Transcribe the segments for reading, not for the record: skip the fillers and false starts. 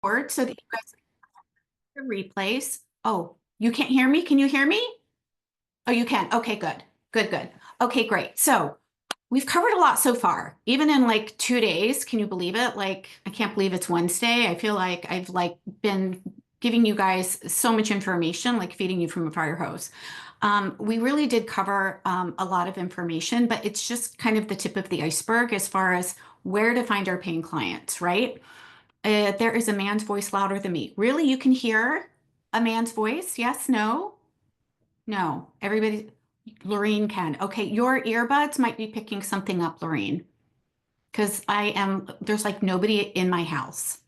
board so that you guys can replace. Oh, you can't hear me? Can you hear me? Oh, you can. Okay, good. Good, good. Okay, great. So we've covered a lot so far, even in like 2 days. Can you believe it? Like, I can't believe it's Wednesday. I feel like I've like been giving you guys so much information, like feeding you from a fire hose. We really did cover a lot of information, but it's just kind of the tip of the iceberg as far as where to find our paying clients, right? There is a man's voice louder than me. Really? You can hear a man's voice? Yes? No? No. Everybody, Lorene can. Okay, your earbuds might be picking something up, Lorene, because there's like nobody in my house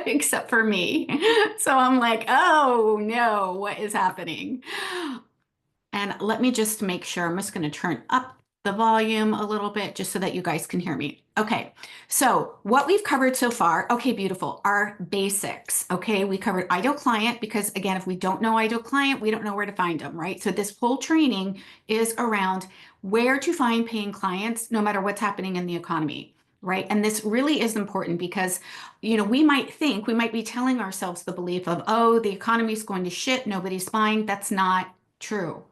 except for me. So I'm like, oh no, what is happening? And let me just make sure. I'm just going to turn up the volume a little bit just so that you guys can hear me. Okay, so what we've covered so far, okay, beautiful, are basics. Okay, we covered ideal client because, again, if we don't know ideal client, we don't know where to find them, right? So this whole training is around where to find paying clients no matter what's happening in the economy. Right. And this really is important because, we might be telling ourselves the belief of, oh, the economy is going to shit, nobody's buying. That's not true.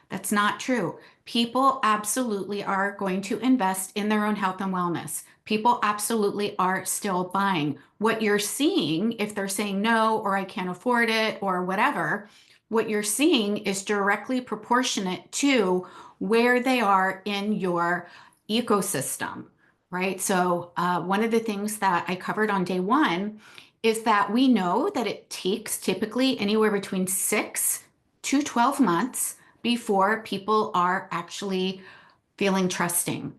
That's not true. People absolutely are going to invest in their own health and wellness. People absolutely are still buying. What you're seeing, if they're saying no, or I can't afford it, or whatever, what you're seeing is directly proportionate to where they are in your ecosystem, right? So, one of the things that I covered on day one is that we know that it takes typically anywhere between 6 to 12 months before people are actually feeling trusting,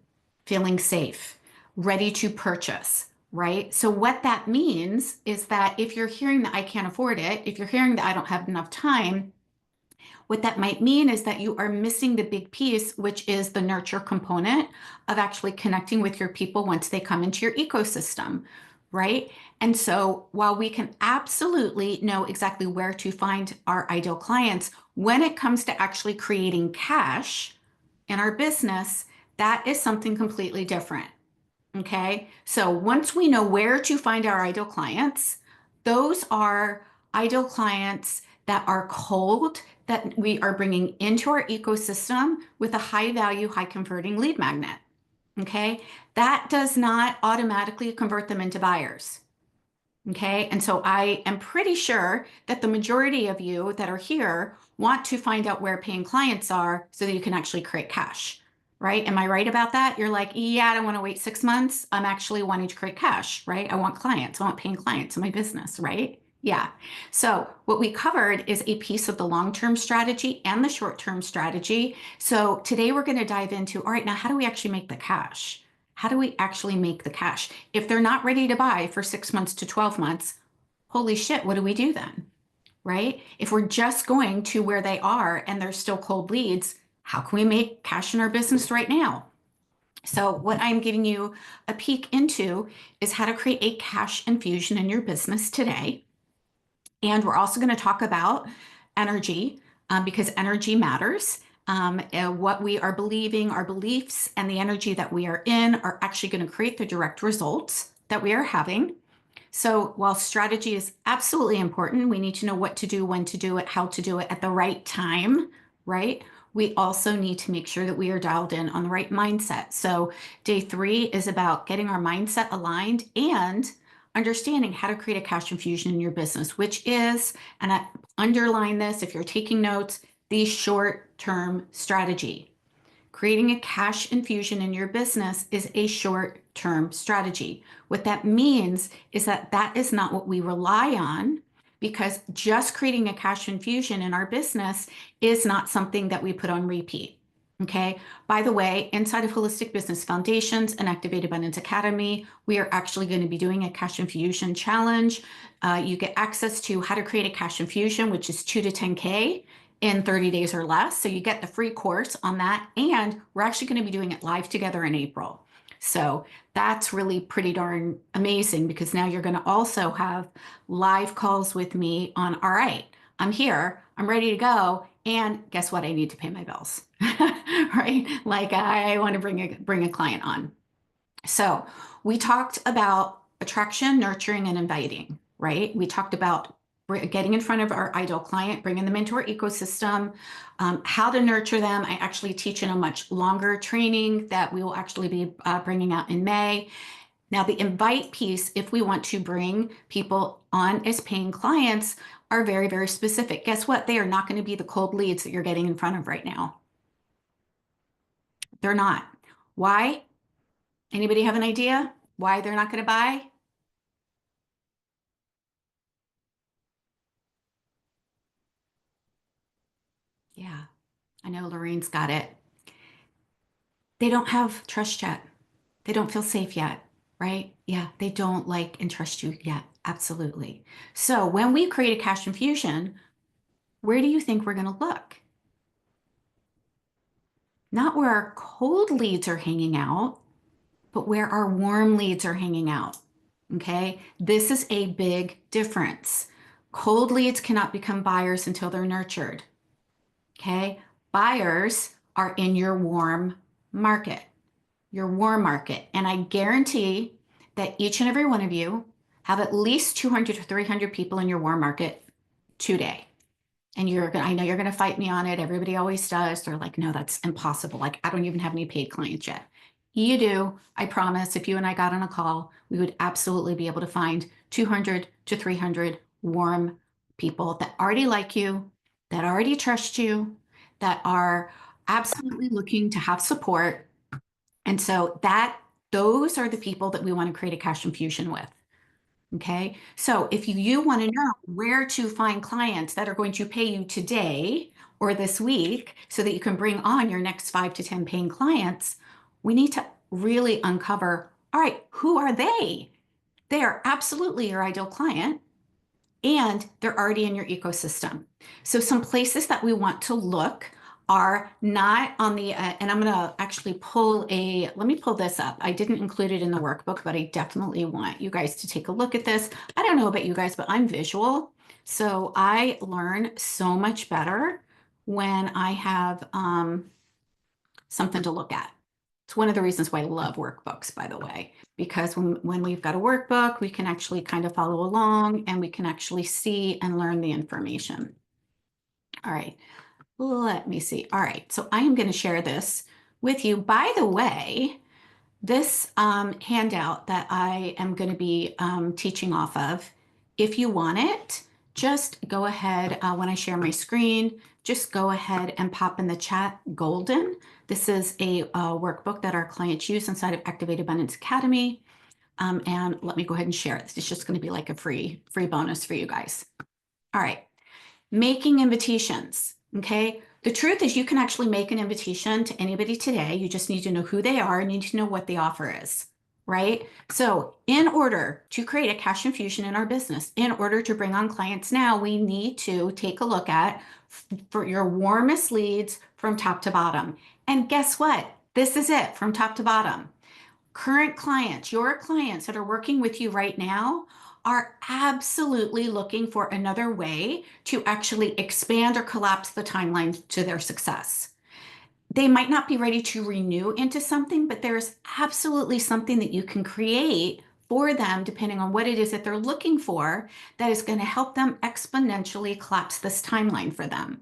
feeling safe, ready to purchase, right? So, what that means is that if you're hearing that I can't afford it, if you're hearing that I don't have enough time, what that might mean is that you are missing the big piece, which is the nurture component of actually connecting with your people once they come into your ecosystem, right? And so while we can absolutely know exactly where to find our ideal clients, when it comes to actually creating cash in our business, that is something completely different. Okay. So once we know where to find our ideal clients, those are ideal clients that are cold, that we are bringing into our ecosystem with a high value, high converting lead magnet. Okay. That does not automatically convert them into buyers. Okay. And so I am pretty sure that the majority of you that are here want to find out where paying clients are so that you can actually create cash, right? Am I right about that? You're like, yeah, I don't want to wait 6 months. I'm actually wanting to create cash, right? I want clients. I want paying clients in my business, right? Yeah. So what we covered is a piece of the long-term strategy and the short-term strategy. So today we're going to dive into, all right, now how do we actually make the cash? How do we actually make the cash? If they're not ready to buy for 6 months to 12 months, holy shit, what do we do then? Right? If we're just going to where they are and they're still cold leads, how can we make cash in our business right now? So, what I'm giving you a peek into is how to create a cash infusion in your business today. And we're also going to talk about energy because energy matters. What we are believing, our beliefs, and the energy that we are in are actually going to create the direct results that we are having. So, while strategy is absolutely important, we need to know what to do, when to do it, how to do it at the right time, right? We also need to make sure that we are dialed in on the right mindset. So, day three is about getting our mindset aligned and understanding how to create a cash infusion in your business, which is, and I underline this if you're taking notes, the short term strategy. Creating a cash infusion in your business is a short term strategy. What that means is that that is not what we rely on because just creating a cash infusion in our business is not something that we put on repeat. Okay. By the way, inside of Holistic Business Foundations and Activate Abundance Academy, we are actually going to be doing a cash infusion challenge. You get access to how to create a cash infusion, which is 2 to 10K in 30 days or less. So you get the free course on that. And we're actually going to be doing it live together in April. So that's really pretty darn amazing because now you're going to also have live calls with me on, all right, I'm here, I'm ready to go. And guess what? I need to pay my bills, right? Like I want to bring a client on. So we talked about attraction, nurturing, and inviting, right? We talked about getting in front of our ideal client, bringing them into our ecosystem, how to nurture them. I actually teach in a much longer training that we will actually be bringing out in May. Now, the invite piece, if we want to bring people on as paying clients, are very, very specific. Guess what? They are not going to be the cold leads that you're getting in front of right now. They're not. Why? Anybody have an idea why they're not going to buy? Yeah, I know Lorraine's got it. They don't have trust yet. They don't feel safe yet, right? Yeah, they don't like and trust you yet. Absolutely. So when we create a cash infusion, where do you think we're going to look? Not where our cold leads are hanging out, but where our warm leads are hanging out. Okay. This is a big difference. Cold leads cannot become buyers until they're nurtured. Okay. Buyers are in your warm market, your warm market. And I guarantee that each and every one of you have at least 200 to 300 people in your warm market today. And I know you're gonna fight me on it. Everybody always does. They're like, no, that's impossible. Like, I don't even have any paid clients yet. You do. I promise if you and I got on a call, we would absolutely be able to find 200 to 300 warm people that already like you, that already trust you, that are absolutely looking to have support. And so those are the people that we want to create a cash infusion with. Okay. So if you want to know where to find clients that are going to pay you today or this week so that you can bring on your next 5 to 10 paying clients, we need to really uncover, all right, who are they? They are absolutely your ideal client and they're already in your ecosystem. So some places that we want to look are not on the, and I'm going to actually let me pull this up. I didn't include it in the workbook, but I definitely want you guys to take a look at this. I don't know about you guys, but I'm visual. So I learn so much better when I have something to look at. It's one of the reasons why I love workbooks, by the way, because when we've got a workbook, we can actually kind of follow along and we can actually see and learn the information. All right, let me see. All right, so I am going to share this with you. By the way, this handout that I am going to be teaching off of, if you want it, just go ahead when I share my screen, just go ahead and pop in the chat golden. This is a workbook that our clients use inside of Activate Abundance Academy. And let me go ahead and share it. It's just going to be like a free bonus for you guys. All right. Making invitations. Okay. The truth is you can actually make an invitation to anybody today. You just need to know who they are and you need to know what the offer is, right? So in order to create a cash infusion in our business, in order to bring on clients now, we need to take a look at for your warmest leads from top to bottom. And guess what? This is it from top to bottom. Current clients, your clients that are working with you right now are absolutely looking for another way to actually expand or collapse the timeline to their success. They might not be ready to renew into something, but there's absolutely something that you can create for them, depending on what it is that they're looking for, that is going to help them exponentially collapse this timeline for them.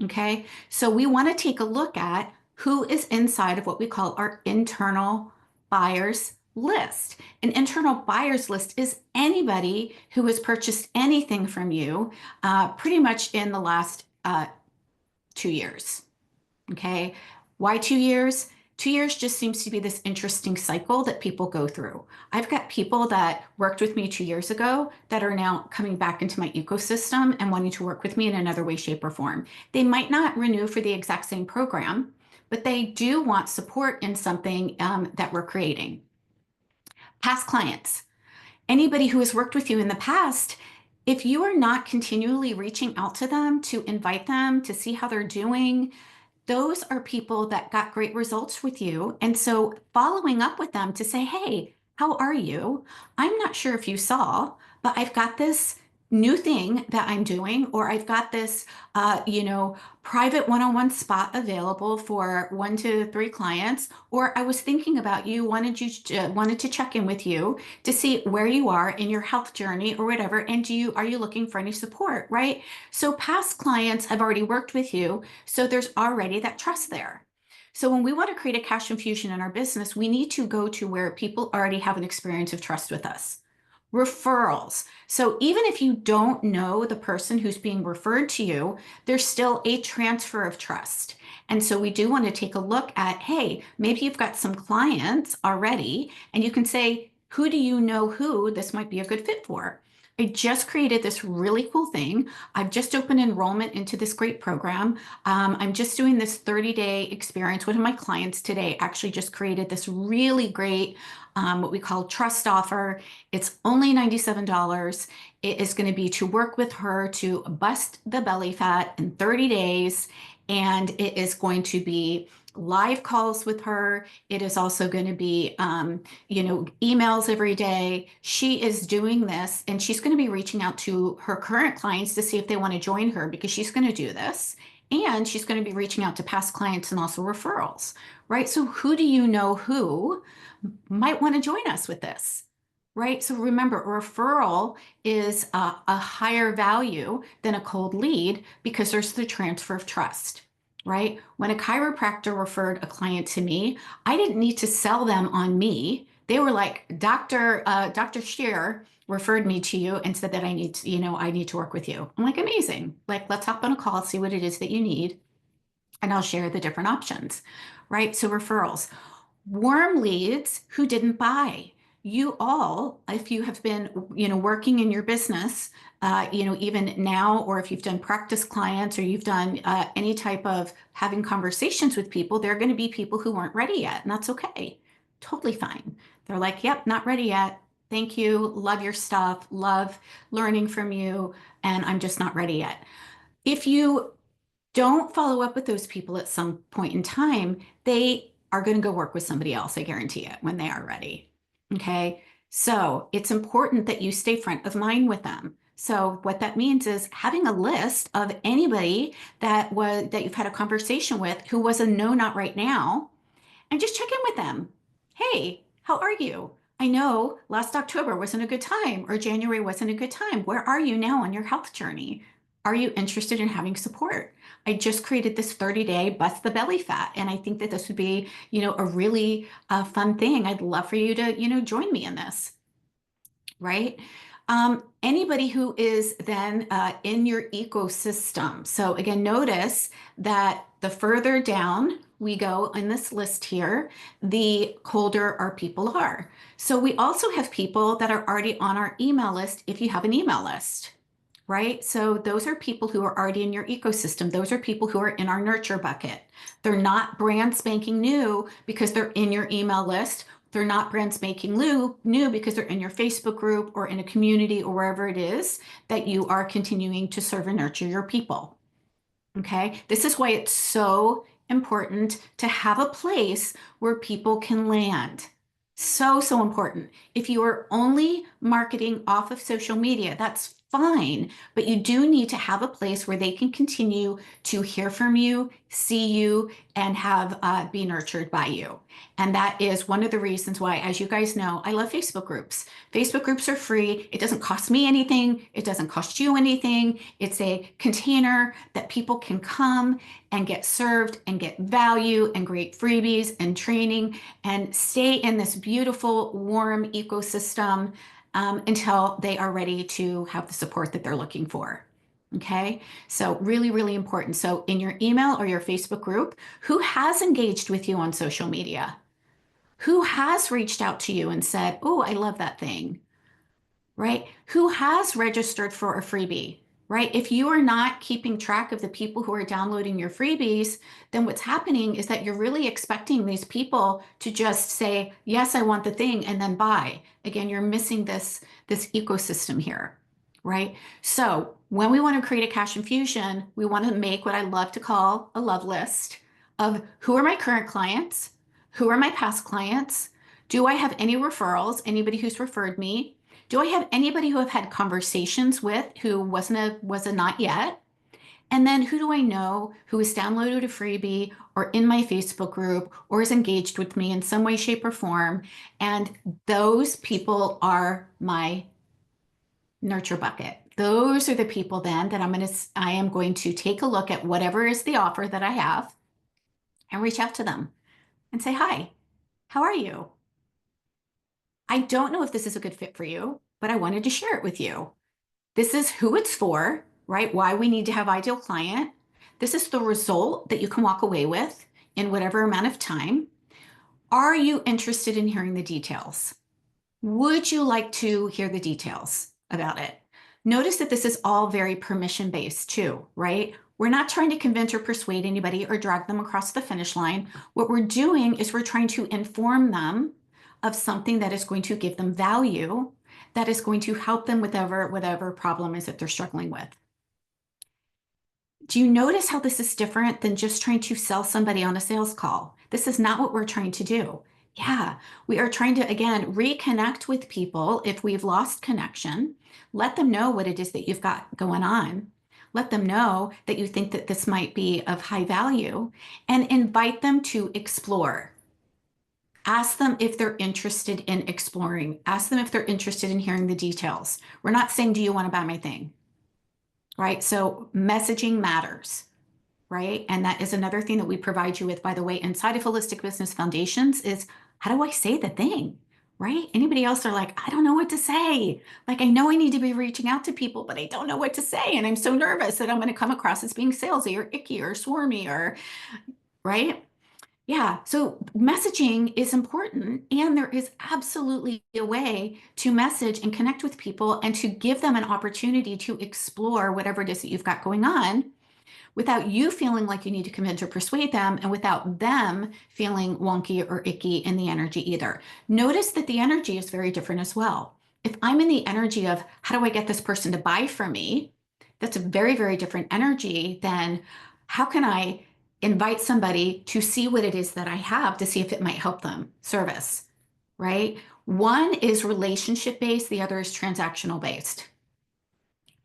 Okay, so we want to take a look at who is inside of what we call our internal buyers list. An internal buyers list is anybody who has purchased anything from you pretty much in the last 2 years. Okay, why 2 years? 2 years just seems to be this interesting cycle that people go through. I've got people that worked with me 2 years ago that are now coming back into my ecosystem and wanting to work with me in another way, shape, or form. They might not renew for the exact same program, but they do want support in something that we're creating. Past clients, anybody who has worked with you in the past, if you are not continually reaching out to them to invite them to see how they're doing, those are people that got great results with you. And so following up with them to say, hey, how are you? I'm not sure if you saw, but I've got this new thing that I'm doing, or I've got this, private one-on-one spot available for 1 to 3 clients, or I was thinking about you, wanted to check in with you to see where you are in your health journey or whatever, and are you looking for any support, right? So past clients have already worked with you, so there's already that trust there. So when we want to create a cash infusion in our business, we need to go to where people already have an experience of trust with us. Referrals. So even if you don't know the person who's being referred to you, there's still a transfer of trust. And so we do want to take a look at, hey, maybe you've got some clients already, and you can say, who do you know who this might be a good fit for? I just created this really cool thing. I've just opened enrollment into this great program. I'm just doing this 30-day experience. One of my clients today actually just created this really great, what we call trust offer. It's only $97. It is going to be to work with her to bust the belly fat in 30 days. And it is going to be live calls with her. It is also going to be, emails every day. She is doing this, and she's going to be reaching out to her current clients to see if they want to join her, because she's going to do this. And she's going to be reaching out to past clients and also referrals, right? So who do you know who might want to join us with this? Right. So remember, a referral is a higher value than a cold lead because there's the transfer of trust. Right. When a chiropractor referred a client to me, I didn't need to sell them on me. They were like, Dr. Shear referred me to you and said that I need to work with you. I'm like, amazing. Like, let's hop on a call, see what it is that you need, and I'll share the different options. Right. So referrals. Warm leads who didn't buy. You all, if you have been, working in your business, even now, or if you've done practice clients, or you've done any type of having conversations with people, there are going to be people who weren't ready yet, and that's okay. Totally fine. They're like, yep, not ready yet. Thank you. Love your stuff. Love learning from you. And I'm just not ready yet. If you don't follow up with those people at some point in time, they are going to go work with somebody else, I guarantee it, when they are ready. Okay. So it's important that you stay front of mind with them. So what that means is having a list of anybody that you've had a conversation with who was a no, not right now, and just check in with them. Hey, how are you? I know last October wasn't a good time, or January wasn't a good time. Where are you now on your health journey? Are you interested in having support? I just created this 30-day bust the belly fat, and I think that this would be, a really fun thing. I'd love for you to, join me in this, right? Anybody who is then in your ecosystem. So again, notice that the further down we go in this list here, the colder our people are. So we also have people that are already on our email list if you have an email list, right? So those are people who are already in your ecosystem. Those are people who are in our nurture bucket. They're not brand spanking new because they're in your email list. They're not brand spanking new because they're in your Facebook group or in a community or wherever it is that you are continuing to serve and nurture your people. Okay. This is why it's so important to have a place where people can land. So, so important. If you are only marketing off of social media, that's fine, but you do need to have a place where they can continue to hear from you, see you, and have be nurtured by you. And that is one of the reasons why, as you guys know, I love Facebook groups. Facebook groups are free. It doesn't cost me anything. It doesn't cost you anything. It's a container that people can come and get served and get value and great freebies and training and stay in this beautiful, warm ecosystem until they are ready to have the support that they're looking for. Okay, so really, really important. So in your email or your Facebook group, who has engaged with you on social media? Who has reached out to you and said, oh, I love that thing, right? Who has registered for a freebie, right? If you are not keeping track of the people who are downloading your freebies, then what's happening is that you're really expecting these people to just say, yes, I want the thing, and then buy. Again, you're missing this ecosystem here, right? So when we want to create a cash infusion, we want to make what I love to call a love list of who are my current clients, who are my past clients, do I have any referrals, anybody who's referred me, Do I have anybody who I've had conversations with who was a not yet? And then who do I know who has downloaded a freebie or in my Facebook group or is engaged with me in some way, shape, or form? And those people are my nurture bucket. Those are the people then that I am going to take a look at whatever is the offer that I have and reach out to them and say, hi, how are you? I don't know if this is a good fit for you, but I wanted to share it with you. This is who it's for, right? Why we need to have ideal client. This is the result that you can walk away with in whatever amount of time. Are you interested in hearing the details? Would you like to hear the details about it? Notice that this is all very permission based too, right? We're not trying to convince or persuade anybody or drag them across the finish line. What we're doing is we're trying to inform them of something that is going to give them value, that is going to help them with whatever problem is that they're struggling with. Do you notice how this is different than just trying to sell somebody on a sales call? This is not what we're trying to do. Yeah, we are trying to, again, reconnect with people if we've lost connection. Let them know what it is that you've got going on. Let them know that you think that this might be of high value and invite them to explore. Ask them if they're interested in exploring. Ask them if they're interested in hearing the details. We're not saying, do you want to buy my thing? Right? So messaging matters, right? And that is another thing that we provide you with, by the way, inside of Holistic Business Foundations is how do I say the thing, right? Anybody else are like, I don't know what to say. Like, I know I need to be reaching out to people, but I don't know what to say. And I'm so nervous that I'm going to come across as being salesy or icky or swarmy or, right? Yeah, so messaging is important, and there is absolutely a way to message and connect with people and to give them an opportunity to explore whatever it is that you've got going on without you feeling like you need to convince or persuade them and without them feeling wonky or icky in the energy either. Notice that the energy is very different as well. If I'm in the energy of how do I get this person to buy from me, that's a very, very different energy than how can I invite somebody to see what it is that I have to see if it might help them service, right? One is relationship based, the other is transactional based.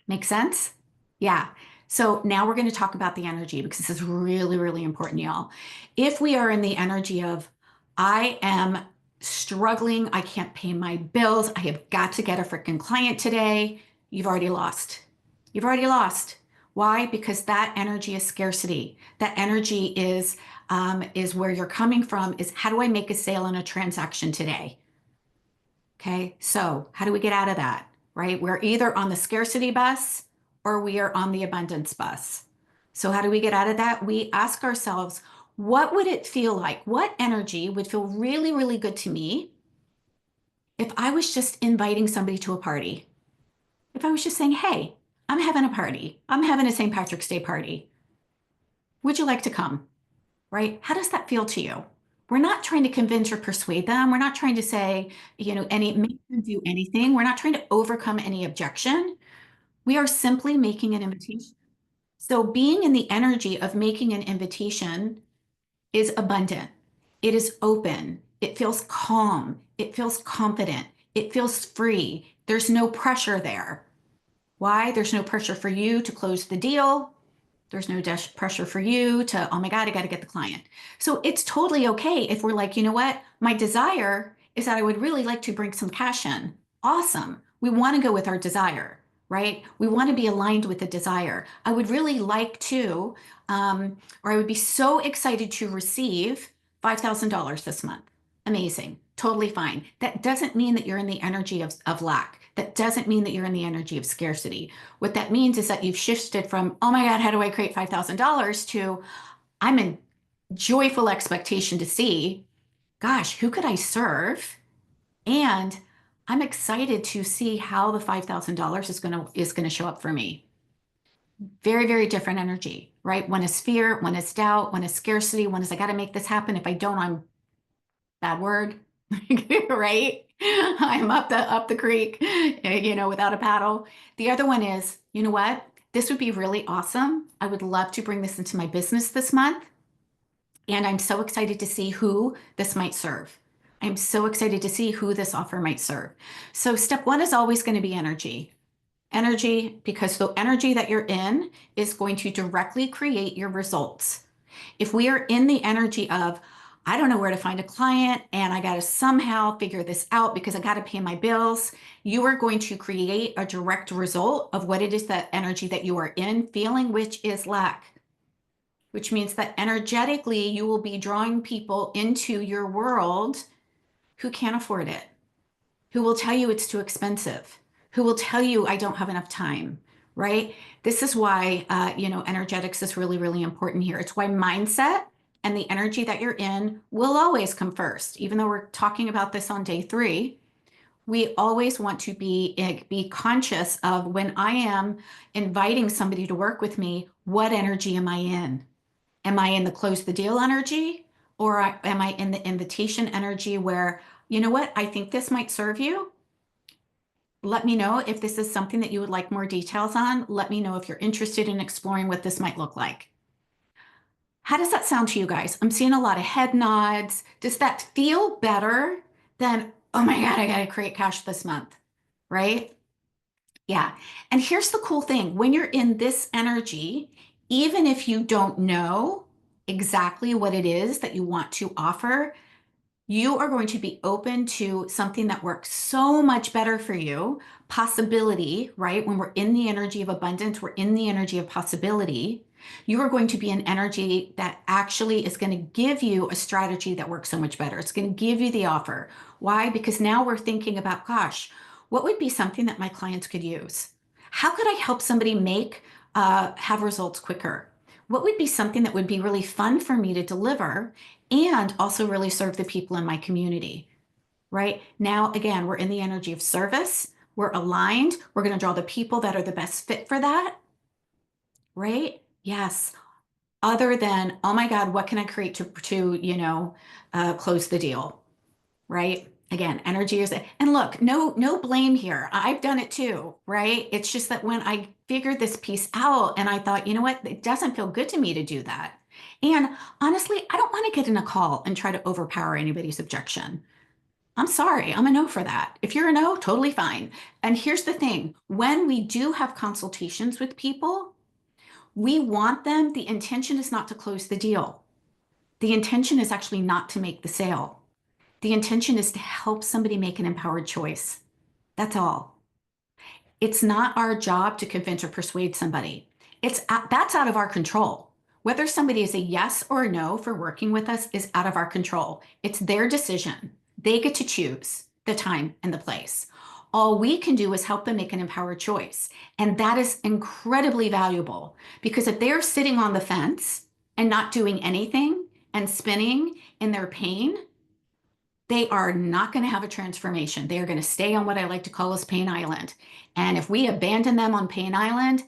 Make sense? Yeah. So now we're going to talk about the energy because this is really, really important, y'all. If we are in the energy of, I am struggling, I can't pay my bills, I have got to get a freaking client today, you've already lost. You've already lost. Why? Because that energy is scarcity. That energy is where you're coming from, is how do I make a sale in a transaction today? Okay, so how do we get out of that, right? We're either on the scarcity bus or we are on the abundance bus. So how do we get out of that? We ask ourselves, what would it feel like? What energy would feel really, really good to me if I was just inviting somebody to a party? If I was just saying, hey, I'm having a party. I'm having a St. Patrick's Day party. Would you like to come? Right? How does that feel to you? We're not trying to convince or persuade them. We're not trying to say, make them do anything. We're not trying to overcome any objection. We are simply making an invitation. So being in the energy of making an invitation is abundant. It is open. It feels calm. It feels confident. It feels free. There's no pressure there. Why? There's no pressure for you to close the deal. There's no pressure for you to, oh my God, I got to get the client. So it's totally okay if we're like, you know what? My desire is that I would really like to bring some cash in. Awesome. We want to go with our desire, right? We want to be aligned with the desire. I would really like to, or I would be so excited to receive $5,000 this month. Amazing. Totally fine. That doesn't mean that you're in the energy of lack. That doesn't mean that you're in the energy of scarcity. What that means is that you've shifted from, oh my God, how do I create $5,000 to I'm in joyful expectation to see, gosh, who could I serve? And I'm excited to see how the $5,000 is going to show up for me. Very, very different energy, right? One is fear, one is doubt, one is scarcity, one is I got to make this happen. If I don't, I'm bad word, right? I'm up the creek, without a paddle. The other one is, you know what? This would be really awesome. I would love to bring this into my business this month. And I'm so excited to see who this might serve. I'm so excited to see who this offer might serve. So step one is always going to be energy. Energy, because the energy that you're in is going to directly create your results. If we are in the energy of, I don't know where to find a client and I got to somehow figure this out because I got to pay my bills, you are going to create a direct result of what it is, that energy that you are in feeling, which is lack, which means that energetically you will be drawing people into your world who can't afford it, who will tell you it's too expensive, who will tell you I don't have enough time, right? This is why, energetics is really, really important here. It's why mindset and the energy that you're in will always come first. Even though we're talking about this on day 3, we always want to be conscious of, when I am inviting somebody to work with me, what energy am I in? Am I in the close the deal energy, or am I in the invitation energy where, you know what, I think this might serve you? Let me know if this is something that you would like more details on. Let me know if you're interested in exploring what this might look like. How does that sound to you guys? I'm seeing a lot of head nods. Does that feel better than, oh my God, I got to create cash this month, right? Yeah. And here's the cool thing. When you're in this energy, even if you don't know exactly what it is that you want to offer, you are going to be open to something that works so much better for you. Possibility, right? When we're in the energy of abundance, we're in the energy of possibility. You are going to be an energy that actually is going to give you a strategy that works so much better. It's going to give you the offer. Why? Because now we're thinking about, gosh, what would be something that my clients could use? How could I help somebody have results quicker? What would be something that would be really fun for me to deliver and also really serve the people in my community, right? Now, again, we're in the energy of service. We're aligned. We're going to draw the people that are the best fit for that, right? Yes. Other than, oh my God, what can I create to close the deal, right? Again, energy is, and look, no blame here. I've done it too, right? It's just that when I figured this piece out and I thought, you know what, it doesn't feel good to me to do that. And honestly, I don't want to get in a call and try to overpower anybody's objection. I'm sorry, I'm a no for that. If you're a no, totally fine. And here's the thing, when we do have consultations with people, we want them, the intention is not to close the deal. The intention is actually not to make the sale. The intention is to help somebody make an empowered choice. That's all. It's not our job to convince or persuade somebody. That's out of our control. Whether somebody is a yes or a no for working with us is out of our control. It's their decision. They get to choose the time and the place. All we can do is help them make an empowered choice. And that is incredibly valuable, because if they're sitting on the fence and not doing anything and spinning in their pain, they are not going to have a transformation. They are going to stay on what I like to call as Pain Island. And if we abandon them on Pain Island,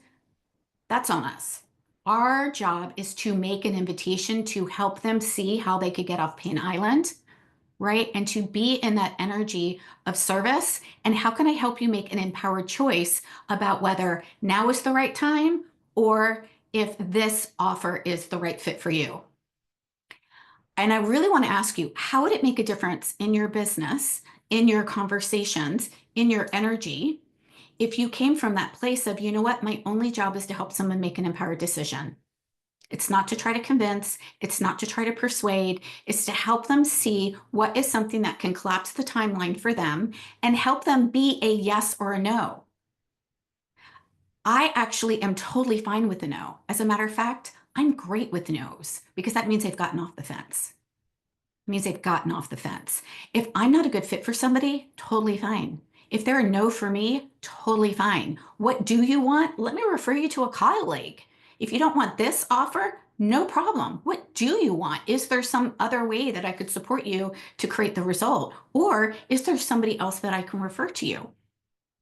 that's on us. Our job is to make an invitation to help them see how they could get off Pain Island, right? And to be in that energy of service. And how can I help you make an empowered choice about whether now is the right time, or if this offer is the right fit for you? And I really want to ask you, how would it make a difference in your business, in your conversations, in your energy, if you came from that place of, you know what, my only job is to help someone make an empowered decision? It's not to try to convince, it's not to try to persuade, it's to help them see what is something that can collapse the timeline for them and help them be a yes or a no. I actually am totally fine with the no. As a matter of fact, I'm great with no's, because that means they've gotten off the fence. Means they've gotten off the fence. If I'm not a good fit for somebody, totally fine. If they're a no for me, totally fine. What do you want? Let me refer you to a colleague. If you don't want this offer, no problem. What do you want? Is there some other way that I could support you to create the result? Or is there somebody else that I can refer to you?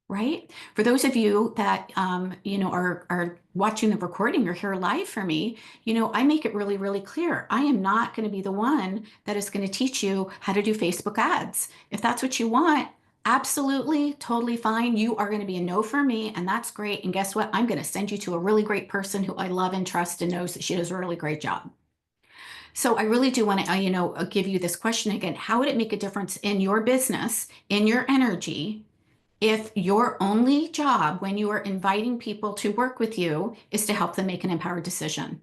Right? For those of you that are watching the recording or here live for me, I make it really, really clear. I am not going to be the one that is going to teach you how to do Facebook ads. If that's what you want, absolutely, totally fine. You are going to be a no for me, and that's great. And guess what? I'm going to send you to a really great person who I love and trust and knows that she does a really great job. So I really do want to, give you this question again. How would it make a difference in your business, in your energy, if your only job when you are inviting people to work with you is to help them make an empowered decision?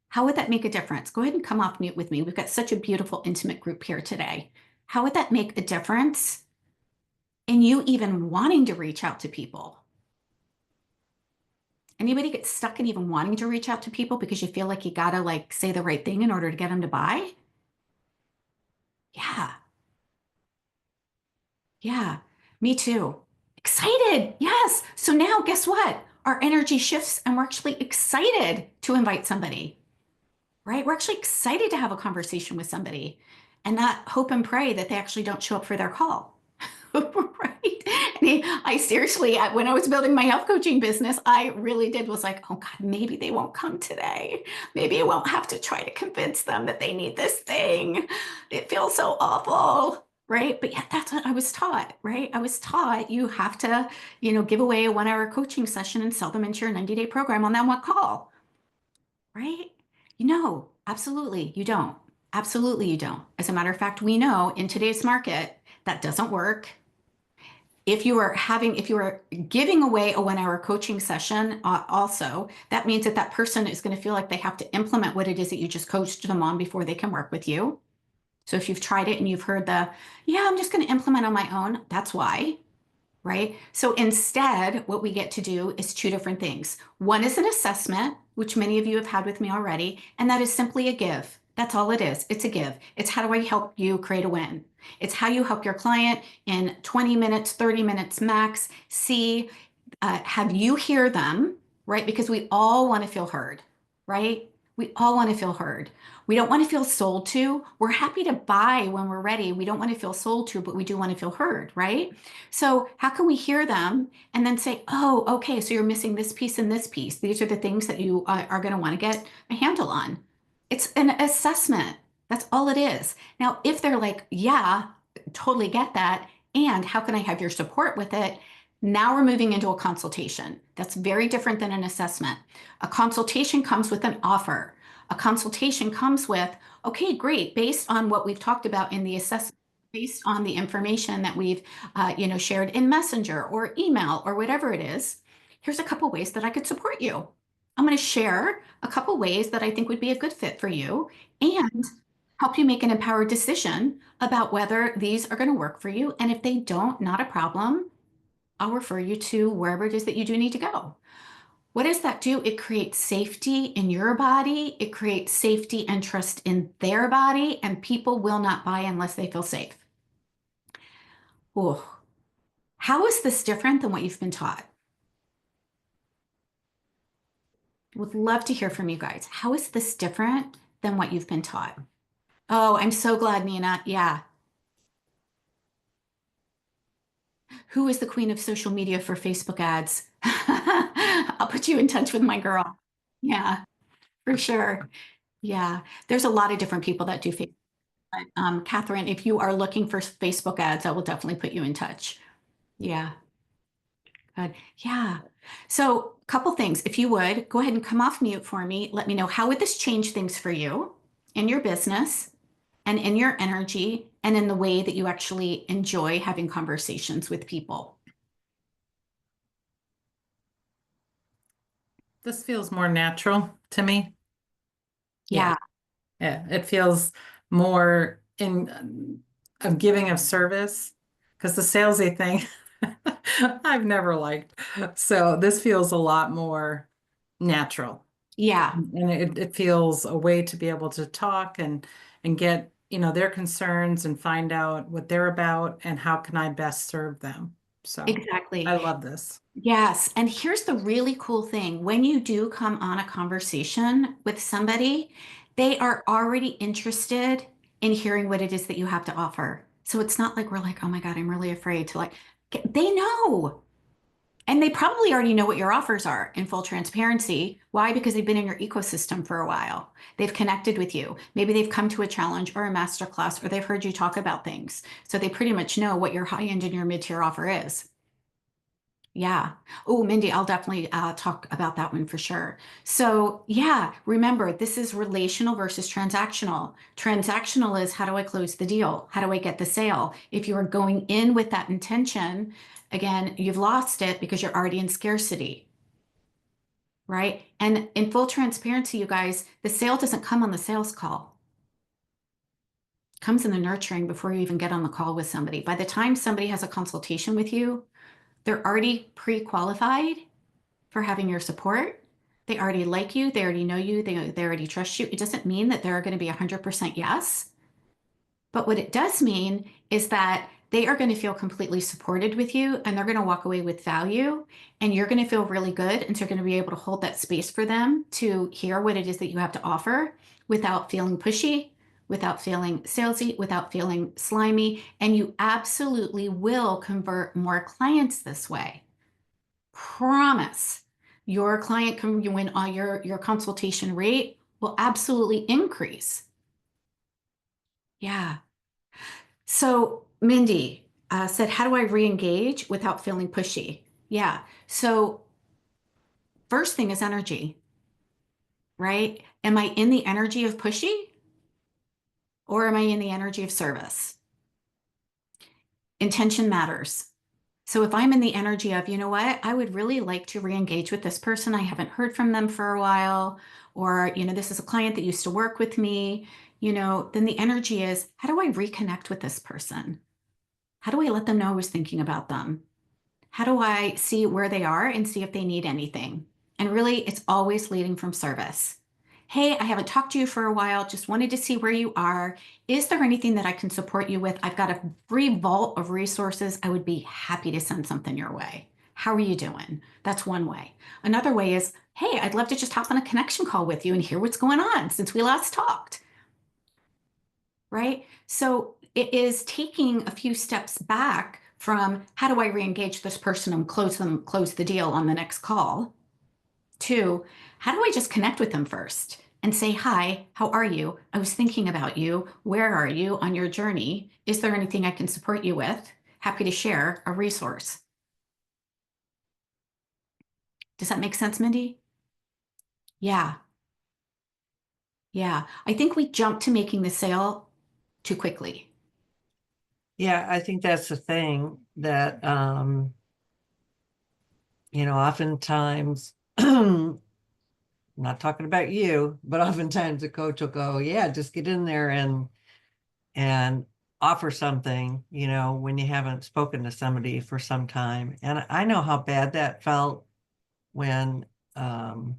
How would that make a difference? Go ahead and come off mute with me. We've got such a beautiful, intimate group here today. How would that make a difference in you even wanting to reach out to people? Anybody get stuck in even wanting to reach out to people because you feel like you gotta like say the right thing in order to get them to buy? Yeah, yeah, me too. Excited. Yes. So now guess what? Our energy shifts and we're actually excited to invite somebody, right? We're actually excited to have a conversation with somebody and not hope and pray that they actually don't show up for their call. Right. I seriously, when I was building my health coaching business, I really did was like, oh God, maybe they won't come today. Maybe I won't have to try to convince them that they need this thing. It feels so awful. Right. But yeah, that's what I was taught, right? I was taught you have to, give away a 1 hour coaching session and sell them into your 90-day program on that one call. Right? Absolutely you don't. Absolutely you don't. As a matter of fact, we know in today's market that doesn't work. If you are giving away a 1 hour coaching session, also, that means that that person is going to feel like they have to implement what it is that you just coached them on before they can work with you. So if you've tried it and you've heard yeah, I'm just going to implement on my own, that's why, right? So instead, what we get to do is two different things. One is an assessment, which many of you have had with me already, and that is simply a give. That's all it is. It's a give. It's how do I help you create a win? It's how you help your client in 20 minutes, 30 minutes max, have you hear them, right? Because we all want to feel heard, right? We all want to feel heard. We don't want to feel sold to. We're happy to buy when we're ready. We don't want to feel sold to, but we do want to feel heard, right? So, how can we hear them and then say, oh, okay, so you're missing this piece and this piece. These are the things that you are going to want to get a handle on. It's an assessment. That's all it is. Now, if they're like, yeah, totally get that, and how can I have your support with it? Now we're moving into a consultation. That's very different than an assessment. A consultation comes with an offer. A consultation comes with, okay, great, based on what we've talked about in the assessment, based on the information that we've, shared in Messenger or email or whatever it is, here's a couple ways that I could support you. I'm going to share a couple ways that I think would be a good fit for you and help you make an empowered decision about whether these are going to work for you. And if they don't, not a problem. I'll refer you to wherever it is that you do need to go. What does that do? It creates safety in your body. It creates safety and trust in their body, and people will not buy unless they feel safe. Oh, how is this different than what you've been taught? Would love to hear from you guys. How is this different than what you've been taught? Oh, I'm so glad, Nina. Yeah. Who is the queen of social media for Facebook ads? I'll put you in touch with my girl. Yeah, for sure. Yeah, there's a lot of different people that do Facebook. Catherine, if you are looking for Facebook ads, I will definitely put you in touch. Yeah, good. Yeah. So, a couple things. If you would, go ahead and come off mute for me. Let me know how would this change things for you in your business and in your energy and in the way that you actually enjoy having conversations with people. This feels more natural to me. Yeah. Yeah, Yeah. It feels more in of giving of service because the salesy thing I've never liked. So this feels a lot more natural. yeah. And it feels a way to be able to talk and get, their concerns and find out what they're about and how can I best serve them. So I Exactly. love this. Yes. And here's the really cool thing. When you do come on a conversation with somebody, they are already interested in hearing what it is that you have to offer. So it's not like we're like, oh my God, I'm really afraid to like, they know. And they probably already know what your offers are in full transparency. Why? Because they've been in your ecosystem for a while. They've connected with you. Maybe they've come to a challenge or a masterclass, or they've heard you talk about things. So they pretty much know what your high end and your mid tier offer is. Yeah. Oh, Mindy, I'll definitely talk about that one for sure. So, yeah, remember, this is relational versus transactional. Transactional is how do I close the deal? How do I get the sale? If you are going in with that intention, again, you've lost it because you're already in scarcity, right? And in full transparency, you guys, the sale doesn't come on the sales call. It comes in the nurturing before you even get on the call with somebody. By the time somebody has a consultation with you, they're already pre-qualified for having your support. They already like you. They already know you. They already trust you. It doesn't mean that they're going to be 100% yes. But what it does mean is that they are going to feel completely supported with you and they're going to walk away with value and you're going to feel really good. And so you're going to be able to hold that space for them to hear what it is that you have to offer without feeling pushy, without feeling salesy, without feeling slimy. And you absolutely will convert more clients this way. Promise. Your client can win on your consultation rate will absolutely increase. Yeah. So Mindy said, how do I re-engage without feeling pushy? Yeah. So first thing is energy, right? Am I in the energy of pushy or am I in the energy of service? Intention matters. So if I'm in the energy of, you know what, I would really like to re-engage with this person. I haven't heard from them for a while, or, this is a client that used to work with me, then the energy is, how do I reconnect with this person? How do I let them know I was thinking about them? How do I see where they are and see if they need anything? And really, it's always leading from service. Hey, I haven't talked to you for a while. Just wanted to see where you are. Is there anything that I can support you with? I've got a free vault of resources. I would be happy to send something your way. How are you doing? That's one way. Another way is, hey, I'd love to just hop on a connection call with you and hear what's going on since we last talked, right? So it is taking a few steps back from how do I re-engage this person and close the deal on the next call to how do I just connect with them first and say, hi, how are you? I was thinking about you. Where are you on your journey? Is there anything I can support you with? Happy to share a resource. Does that make sense, Mindy? Yeah, yeah. I think we jumped to making the sale too quickly. Yeah, I think that's the thing that, oftentimes, not talking about you, but oftentimes the coach will go, yeah, just get in there and offer something, when you haven't spoken to somebody for some time. And I know how bad that felt when, um,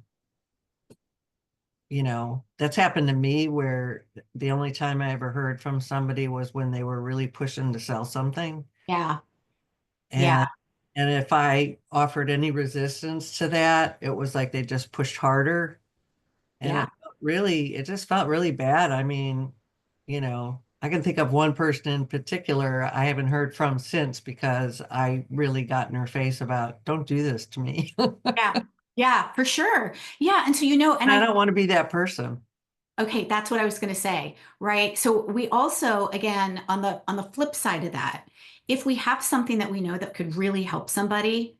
that's happened to me where the only time I ever heard from somebody was when they were really pushing to sell something. Yeah, yeah, And and if I offered any resistance to that, it was like they just pushed harder. And yeah. it just felt really bad. I mean, I can think of one person in particular I haven't heard from since because I really got in her face about, don't do this to me. Yeah, yeah, for sure. Yeah, and so and I I don't want to be that person. okay, that's what I was going to say, right? So we also again on the flip side of that, if we have something that we know that could really help somebody,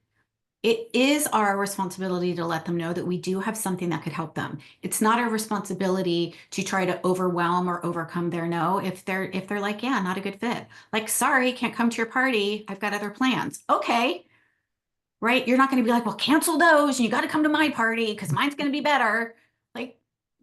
it is our responsibility to let them know that we do have something that could help them. It's not our responsibility to try to overwhelm or overcome their no if they're like, yeah, not a good fit. Like, sorry, can't come to your party. I've got other plans. Okay, right? You're not going to be like, well, cancel those and you got to come to my party because mine's going to be better. Like,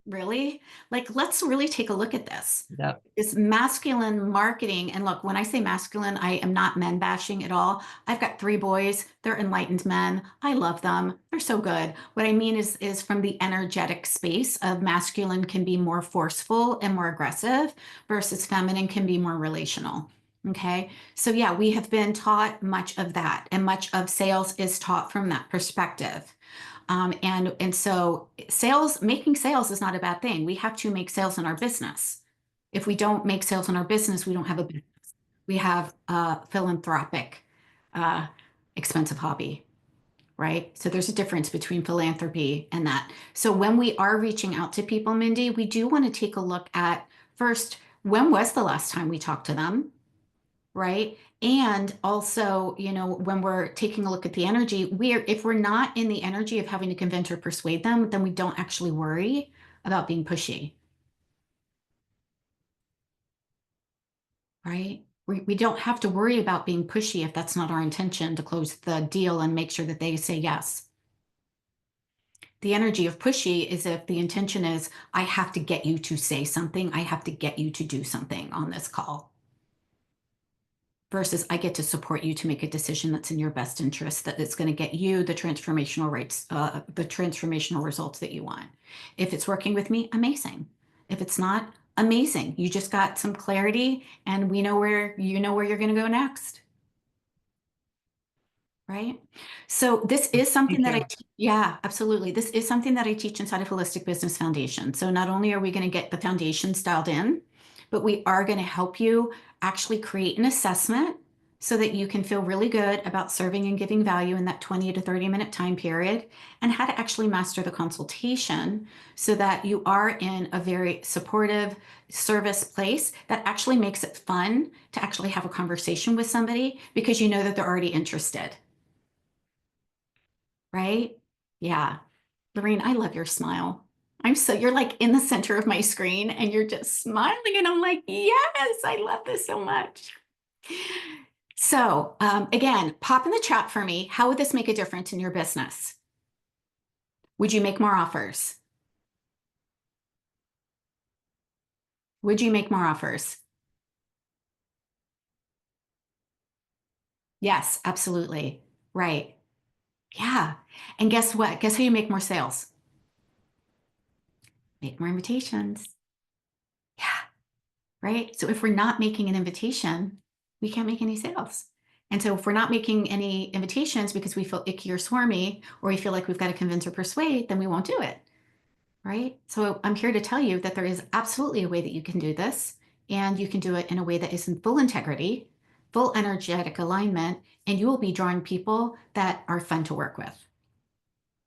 really? Like, let's really take a look at this. Yeah. This masculine marketing. And look, when I say masculine, I am not men bashing at all. I've got three boys. They're enlightened men. I love them. They're so good. What I mean is from the energetic space of masculine can be more forceful and more aggressive versus feminine can be more relational. Okay. So yeah, we have been taught much of that, and much of sales is taught from that perspective. And so making sales is not a bad thing. We have to make sales in our business. If we don't make sales in our business, we don't have a business. We have a philanthropic, uh, expensive hobby, right? So there's a difference between philanthropy and that. So when we are reaching out to people, Mindy, we do want to take a look at first, when was the last time we talked to them? Right? And also, you know, when we're taking a look at the energy, if we're not in the energy of having to convince or persuade them, then we don't actually worry about being pushy, right? We don't have to worry about being pushy if that's not our intention to close the deal and make sure that they say yes. The energy of pushy is if the intention is, I have to get you to say something, I have to get you to do something on this call. Versus I get to support you to make a decision that's in your best interest, that it's going to get you the transformational rates, the transformational results that you want. If it's working with me, amazing. If it's not, amazing. You just got some clarity and we know where you're going to go next. Right? So this is something that you. yeah, absolutely. This is something that I teach inside of Holistic Business Foundation. So not only are we going to get the foundations dialed in, but we are going to help you actually create an assessment so that you can feel really good about serving and giving value in that 20 to 30-minute time period, and how to actually master the consultation so that you are in a very supportive service place that actually makes it fun to actually have a conversation with somebody because you know that they're already interested. Right? Yeah. Lorraine, I love your smile. You're like in the center of my screen and you're just smiling. And I'm like, yes, I love this so much. So, again, pop in the chat for me. How would this make a difference in your business? Would you make more offers? Would you make more offers? Yes, absolutely. Right. Yeah. And guess what? Guess how you make more sales? Make more invitations. Yeah. Right? So if we're not making an invitation, we can't make any sales. And so if we're not making any invitations because we feel icky or swarmy, or we feel like we've got to convince or persuade, then we won't do it. Right? So I'm here to tell you that there is absolutely a way that you can do this, and you can do it in a way that is in full integrity, full energetic alignment, and you will be drawing people that are fun to work with.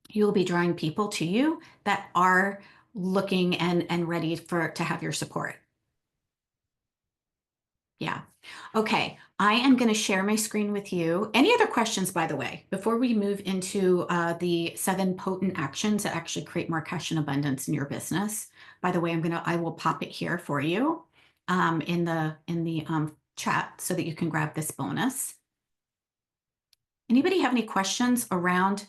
You will be drawing people to you that are looking and ready to have your support. Yeah. Okay. I am going to share my screen with you. Any other questions, by the way, before we move into the 7 potent actions that actually create more cash and abundance in your business? By the way, I will pop it here for you in the chat so that you can grab this bonus. Anybody have any questions around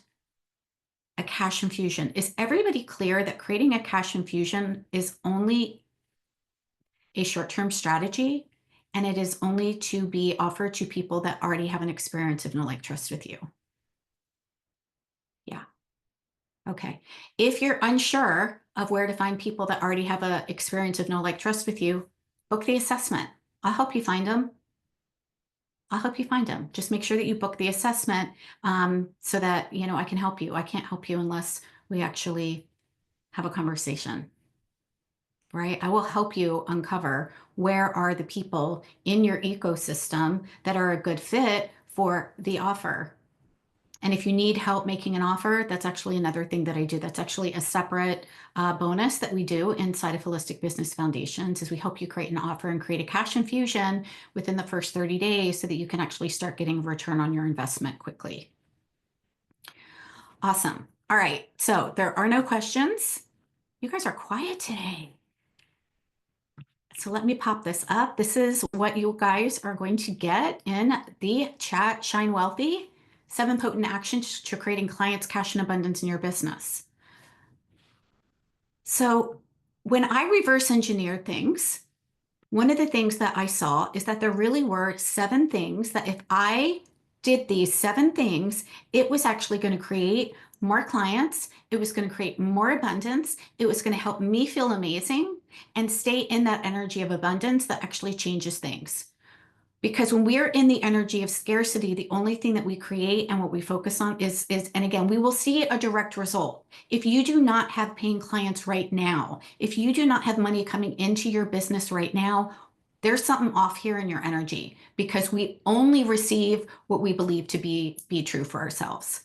a cash infusion? Is everybody clear that creating a cash infusion is only a short-term strategy, and it is only to be offered to people that already have an experience of know, like, trust with you? Yeah. Okay. If you're unsure of where to find people that already have an experience of know, like, trust with you, book the assessment. I'll help you find them. I'll help you find them. Just make sure that you book the assessment so that, you know, I can help you. I can't help you unless we actually have a conversation. Right? I will help you uncover where are the people in your ecosystem that are a good fit for the offer. And if you need help making an offer, that's actually another thing that I do. That's actually a separate bonus that we do inside of Holistic Business Foundations, is we help you create an offer and create a cash infusion within the first 30 days so that you can actually start getting a return on your investment quickly. Awesome. All right. So there are no questions. You guys are quiet today. So let me pop this up. This is what you guys are going to get in the chat. Shine Wealthy, 7 potent actions to creating clients, cash, and abundance in your business. So when I reverse engineered things, one of the things that I saw is that there really were 7 things that if I did these 7 things, it was actually going to create more clients. It was going to create more abundance. It was going to help me feel amazing and stay in that energy of abundance that actually changes things. Because when we're in the energy of scarcity, the only thing that we create and what we focus on is, and again, we will see a direct result. If you do not have paying clients right now, if you do not have money coming into your business right now, there's something off here in your energy, because we only receive what we believe to be true for ourselves.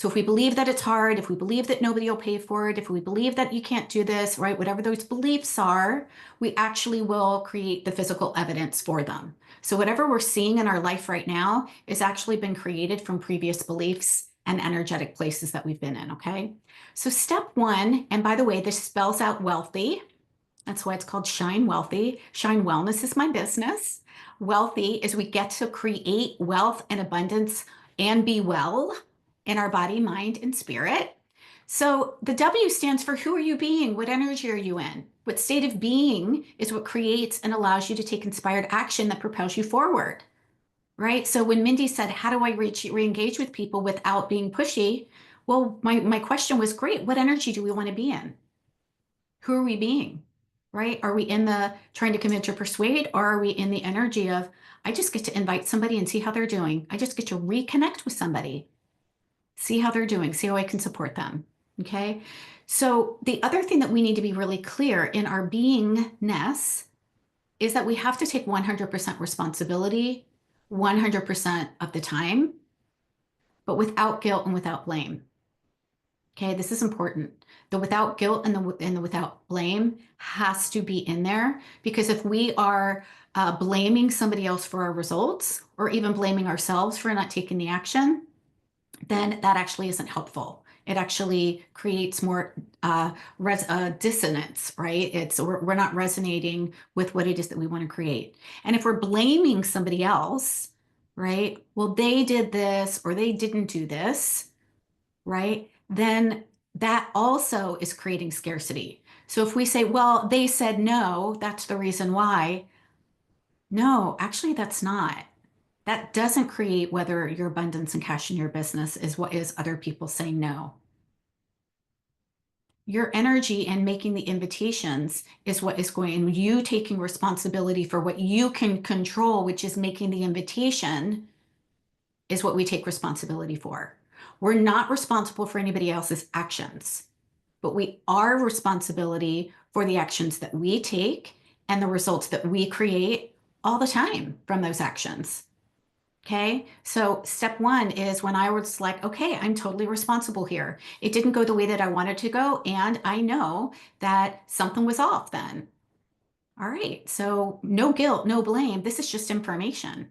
So if we believe that it's hard, if we believe that nobody will pay for it, if we believe that you can't do this, right, whatever those beliefs are, we actually will create the physical evidence for them. So whatever we're seeing in our life right now has actually been created from previous beliefs and energetic places that we've been in, okay? So step one, and by the way, this spells out wealthy. That's why it's called Shine Wealthy. Shine Wellness is my business. Wealthy is we get to create wealth and abundance and be well in our body, mind, and spirit. So the W stands for who are you being? What energy are you in? What state of being is what creates and allows you to take inspired action that propels you forward, right? So when Mindy said, how do I re-engage with people without being pushy? Well, my question was, great. What energy do we want to be in? Who are we being, right? Are we in the trying to convince or persuade, or are we in the energy of, I just get to invite somebody and see how they're doing. I just get to reconnect with somebody, see how they're doing, see how I can support them. Okay. So the other thing that we need to be really clear in our beingness is that we have to take 100% responsibility 100% of the time, but without guilt and without blame. Okay, this is important. The without guilt and the without blame has to be in there, because if we are blaming somebody else for our results, or even blaming ourselves for not taking the action, then that actually isn't helpful. It actually creates more dissonance, right? We're not resonating with what it is that we want to create. And if we're blaming somebody else, right? Well, they did this or they didn't do this, right? Then that also is creating scarcity. So if we say, well, they said no, that's the reason why. No, actually, that's not. That doesn't create whether your abundance and cash in your business is what is other people saying no. Your energy and making the invitations is what is going, and you taking responsibility for what you can control, which is making the invitation, is what we take responsibility for. We're not responsible for anybody else's actions, but we are responsibility for the actions that we take and the results that we create all the time from those actions. Okay, so step one is when I was like, okay, I'm totally responsible here. It didn't go the way that I wanted to go, and I know that something was off then. All right, so no guilt, no blame. This is just information.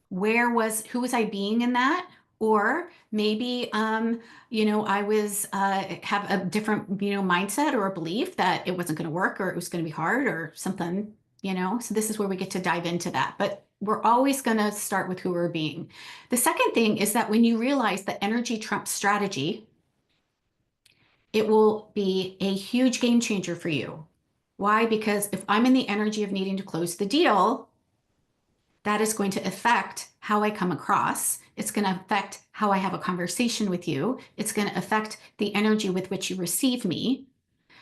Who was I being in that? Or maybe, I was have a different, mindset or a belief that it wasn't going to work, or it was going to be hard or something, So this is where we get to dive into that. But we're always going to start with who we're being. The second thing is that when you realize that energy trumps strategy, it will be a huge game changer for you. Why? Because if I'm in the energy of needing to close the deal, that is going to affect how I come across. It's going to affect how I have a conversation with you. It's going to affect the energy with which you receive me.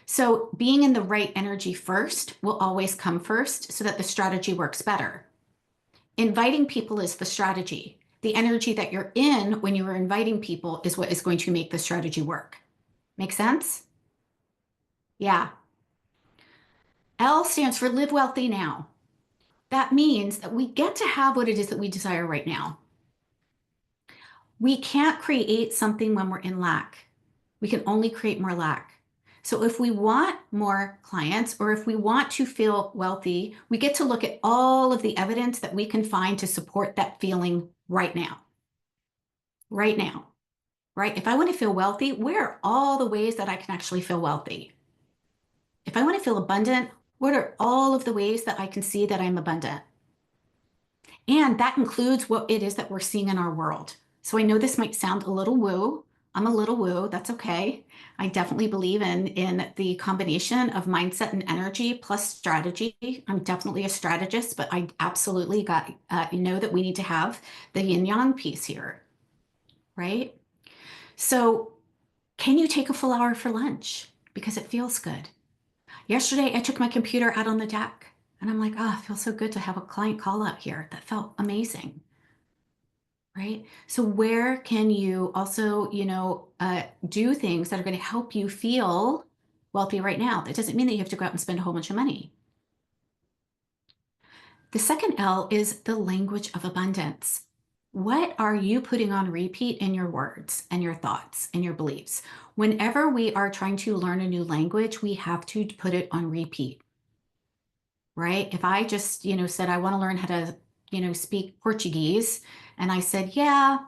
So being in the right energy first will always come first so that the strategy works better. Inviting people is the strategy. The energy that you're in when you are inviting people is what is going to make the strategy work. Make sense? Yeah. L stands for live wealthy now. That means that we get to have what it is that we desire right now. We can't create something when we're in lack. We can only create more lack. So if we want more clients, or if we want to feel wealthy, we get to look at all of the evidence that we can find to support that feeling right now. Right now, right? If I want to feel wealthy, where are all the ways that I can actually feel wealthy? If I want to feel abundant, what are all of the ways that I can see that I'm abundant? And that includes what it is that we're seeing in our world. So I know this might sound a little woo. I'm a little woo. That's okay. I definitely believe in the combination of mindset and energy plus strategy. I'm definitely a strategist, but I absolutely know that we need to have the yin yang piece here, right? So can you take a full hour for lunch? Because it feels good. Yesterday, I took my computer out on the deck and I'm like, oh, it feels so good to have a client call out here. That felt amazing. Right? So where can you also, do things that are going to help you feel wealthy right now? That doesn't mean that you have to go out and spend a whole bunch of money. The second L is the language of abundance. What are you putting on repeat in your words and your thoughts and your beliefs? Whenever we are trying to learn a new language, we have to put it on repeat, right? If I just, said, I want to learn how to, speak Portuguese, and I said, yeah,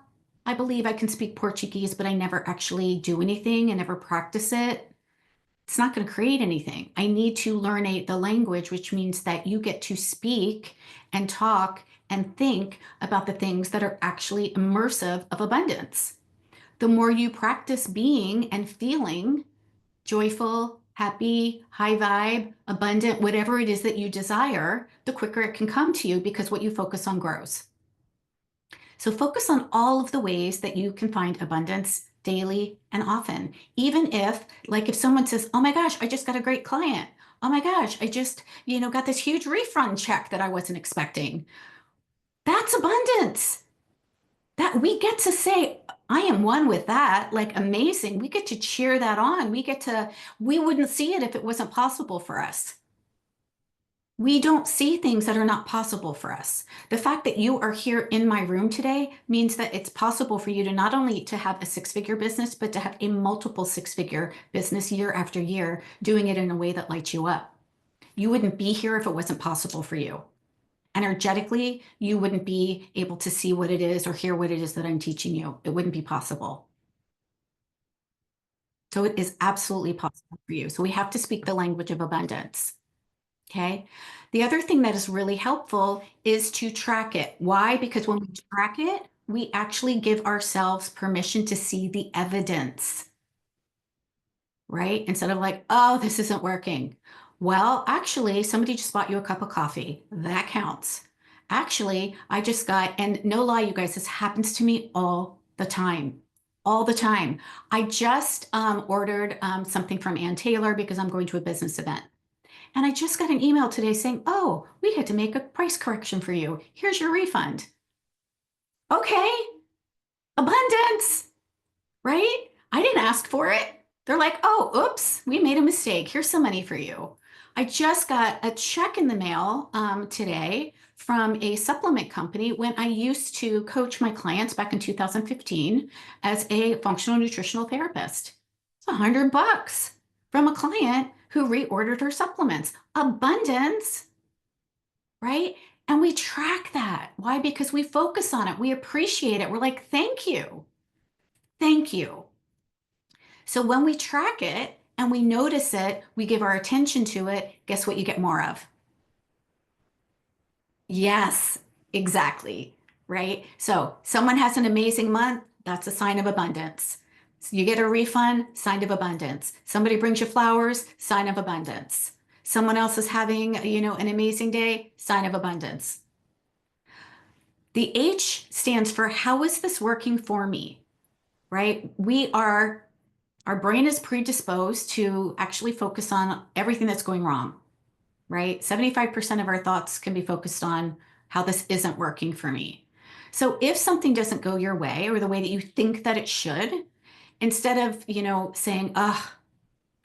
I believe I can speak Portuguese, but I never actually do anything and never practice it, it's not going to create anything. I need to learn the language, which means that you get to speak and talk and think about the things that are actually immersive of abundance. The more you practice being and feeling joyful, happy, high vibe, abundant, whatever it is that you desire, the quicker it can come to you because what you focus on grows. So focus on all of the ways that you can find abundance daily and often. Even if, like if someone says, oh my gosh, I just got a great client. Oh my gosh, I just, got this huge refund check that I wasn't expecting. That's abundance. That we get to say, I am one with that. Like amazing. We get to cheer that on. We wouldn't see it if it wasn't possible for us. We don't see things that are not possible for us. The fact that you are here in my room today means that it's possible for you to not only to have a six-figure business, but to have a multiple six-figure business year after year, doing it in a way that lights you up. You wouldn't be here if it wasn't possible for you. Energetically, you wouldn't be able to see what it is or hear what it is that I'm teaching you. It wouldn't be possible. So it is absolutely possible for you. So we have to speak the language of abundance. Okay. The other thing that is really helpful is to track it. Why? Because when we track it, we actually give ourselves permission to see the evidence, right? Instead of like, oh, this isn't working. Well, actually, somebody just bought you a cup of coffee. That counts. Actually, I just got, and no lie, you guys, this happens to me all the time. All the time. I just ordered something from Ann Taylor because I'm going to a business event. And I just got an email today saying, oh, we had to make a price correction for you. Here's your refund. Okay, abundance, right? I didn't ask for it. They're like, oh, oops, we made a mistake. Here's some money for you. I just got a check in the mail today from a supplement company when I used to coach my clients back in 2015 as a functional nutritional therapist. It's $100 from a client who reordered her supplements. Abundance, right? And we track that. Why? Because we focus on it. We appreciate it. We're like, thank you. Thank you. So when we track it and we notice it, we give our attention to it, guess what you get more of? Yes, exactly. Right? So someone has an amazing month, that's a sign of abundance. So you get a refund, sign of abundance. Somebody brings you flowers, sign of abundance. Someone else is having, an amazing day, sign of abundance. The H stands for how is this working for me? Right? Our brain is predisposed to actually focus on everything that's going wrong, right? 75% of our thoughts can be focused on how this isn't working for me. So if something doesn't go your way or the way that you think that it should, instead of, saying, ugh,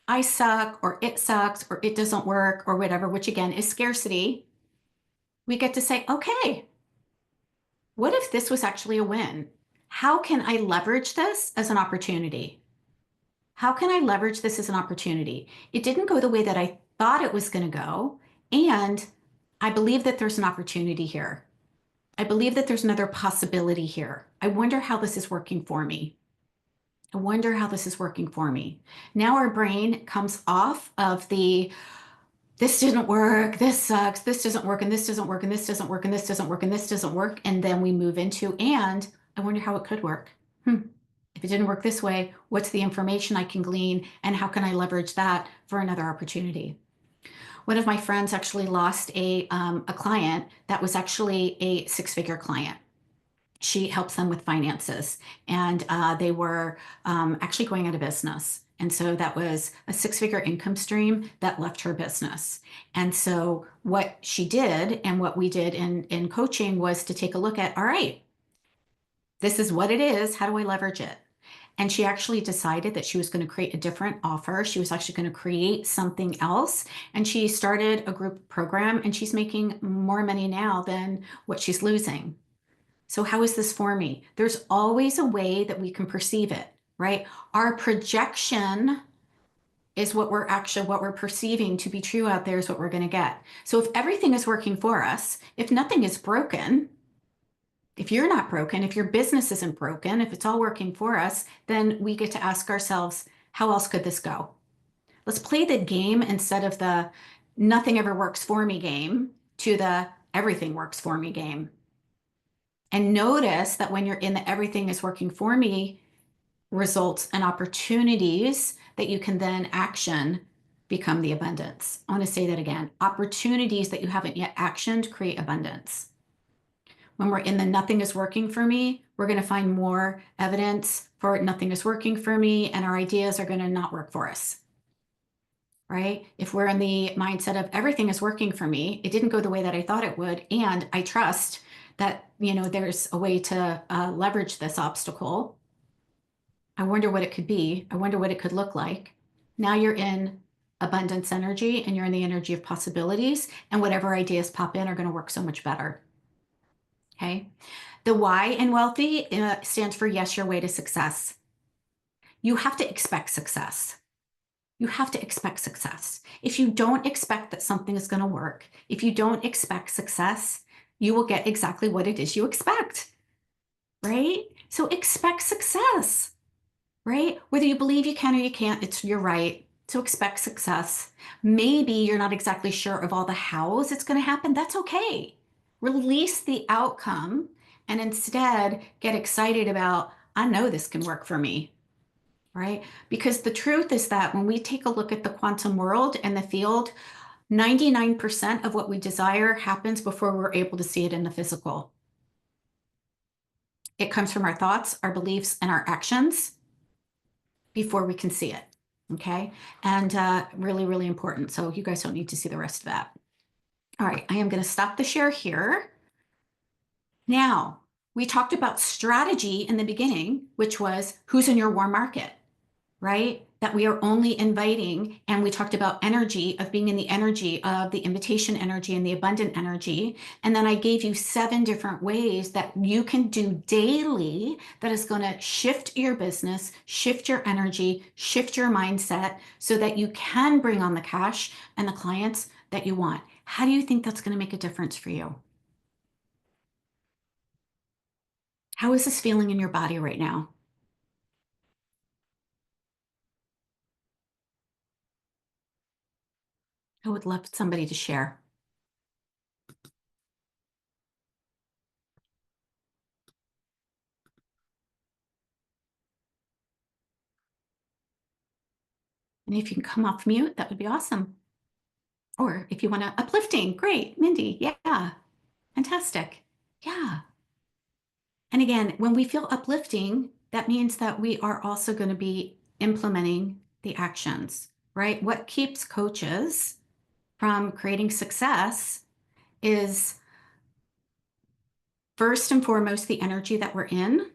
I suck or it sucks or it doesn't work or whatever, which again is scarcity, we get to say, okay, what if this was actually a win? How can I leverage this as an opportunity? How can I leverage this as an opportunity? It didn't go the way that I thought it was going to go. And I believe that there's an opportunity here. I believe that there's another possibility here. I wonder how this is working for me. I wonder how this is working for me. Now our brain comes off of this didn't work, this sucks, this doesn't work, and this doesn't work, and this doesn't work, and this doesn't work, and this doesn't work. And then we move into, and I wonder how it could work. If it didn't work this way, what's the information I can glean, and how can I leverage that for another opportunity? One of my friends actually lost a client that was actually a six-figure client. She helps them with finances, and they were actually going out of business. And so that was a six-figure income stream that left her business. And so what she did and what we did in coaching was to take a look at, all right, this is what it is. How do I leverage it? And she actually decided that she was going to create a different offer. She was actually going to create something else. And she started a group program, and she's making more money now than what she's losing. So how is this for me? There's always a way that we can perceive it, right? Our projection is what we're perceiving to be true out there is what we're going to get. So if everything is working for us, if nothing is broken, if you're not broken, if your business isn't broken, if it's all working for us, then we get to ask ourselves, how else could this go? Let's play the game instead of the nothing ever works for me game to the everything works for me game. And notice that when you're in the everything is working for me results and opportunities that you can then action become the abundance. I want to say that again. Opportunities that you haven't yet actioned create abundance. When we're in the nothing is working for me, we're going to find more evidence for nothing is working for me, and our ideas are going to not work for us. Right? If we're in the mindset of everything is working for me, it didn't go the way that I thought it would, and I trust that, there's a way to leverage this obstacle. I wonder what it could be. I wonder what it could look like. Now you're in abundance energy and you're in the energy of possibilities, and whatever ideas pop in are going to work so much better. Okay. The Y in wealthy stands for yes, your way to success. You have to expect success. You have to expect success. If you don't expect that something is going to work, if you don't expect success, you will get exactly what it is you expect. Right? So expect success. Right? Whether you believe you can or you can't, you're right. So expect success. Maybe you're not exactly sure of all the hows it's going to happen. That's okay. Release the outcome and instead get excited about, I know this can work for me. Right? Because the truth is that when we take a look at the quantum world and the field, 99% of what we desire happens before we're able to see it in the physical. It comes from our thoughts, our beliefs, and our actions before we can see it. Okay. And really, really important. So you guys don't need to see the rest of that. All right. I am going to stop the share here. Now, we talked about strategy in the beginning, which was who's in your warm market, right? That we are only inviting. And we talked about energy, of being in the energy of the invitation energy and the abundant energy. And then I gave you 7 different ways that you can do daily that is going to shift your business, shift your energy, shift your mindset so that you can bring on the cash and the clients that you want. How do you think that's going to make a difference for you? How is this feeling in your body right now? I would love somebody to share. And if you can come off mute, that would be awesome. Or if you want to uplifting, great. Mindy, yeah, fantastic. Yeah. And again, when we feel uplifting, that means that we are also going to be implementing the actions, right? What keeps coaches from creating success is first and foremost the energy that we're in.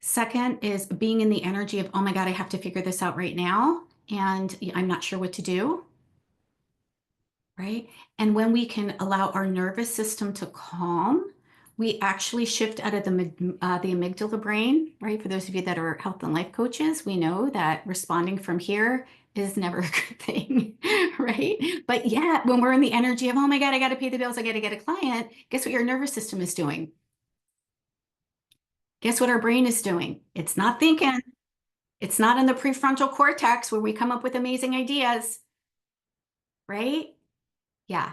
Second is being in the energy of, oh my God, I have to figure this out right now, and I'm not sure what to do. Right? And when we can allow our nervous system to calm, we actually shift out of the amygdala brain, right? For those of you that are health and life coaches, we know that responding from here is never a good thing, right? But yeah, when we're in the energy of, oh my God, I got to pay the bills, I got to get a client, guess what your nervous system is doing? Guess what our brain is doing? It's not thinking. It's not in the prefrontal cortex where we come up with amazing ideas, right? Yeah.